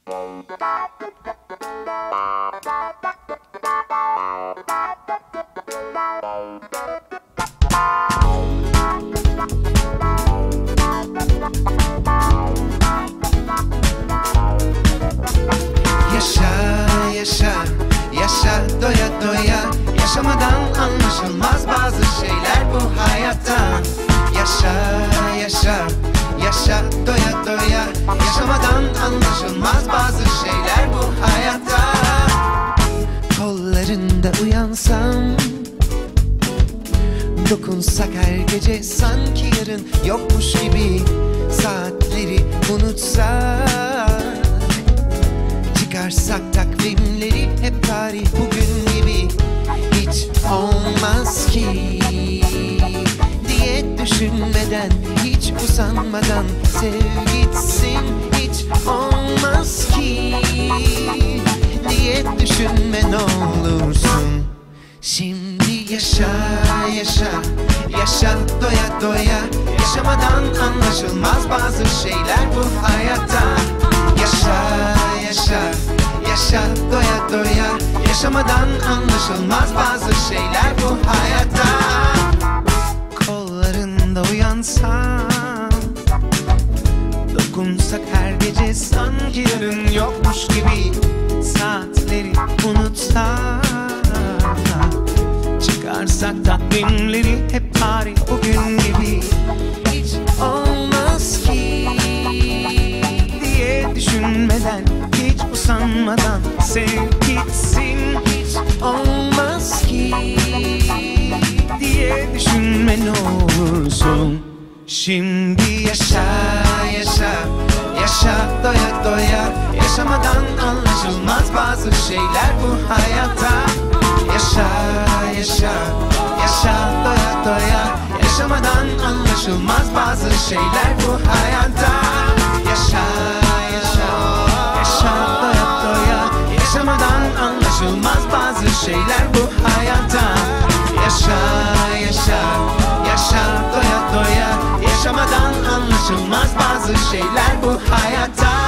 Yaşa, yaşa, yaşa doya doya. Yaşamadan anlaşılmaz bazı şeyler bu hayatta. Yaşa, yaşa, yaşa doya doya. Yaşamadan anlaşılmaz bazı şeyler bu hayatta. Kollarında uyansam, dokunsak her gece sanki yarın yokmuş gibi. Saatleri unutsak, çıkarsak takvimleri hep tarih bugün gibi. Hiç olmaz ki diye düşünmeden, hiç usanmadan sev gitsin. Hiç olmaz ki diye düşünme ne olursun. Şimdi yaşa, yaşa, yaşa doya doya. Yaşamadan anlaşılmaz bazı şeyler bu hayatta. Yaşa, yaşa, yaşa doya doya. Yaşamadan anlaşılmaz bazı şeyler bu hayatta. Kollarında uyansam, dokunsak her gece sanki yarın yokmuş gibi. Saatleri unutsak, çıkarsak takvimleri hep tarih bugün gibi. Hiç olmaz ki diye düşünmeden, hiç usanmadan sev gitsin. Hiç olmaz ki diye düşünme ne olursun. Şimdi yaşa, yaşa, yaşa doya doya. Yaşamadan anlaşılmaz bazı şeyler bu hayatta. Yaşa, yaşa, yaşa doya doya. Yaşamadan anlaşılmaz bazı şeyler bu hayatta. Yaşa, yaşa, yaşa doya doya. Yaşamadan anlaşılmaz bazı şeyler bu hayatta. Yaşa, yaşa, yaşa doya doya. Yaşamadan anlaşılmaz bazı şeyler bu hayatta.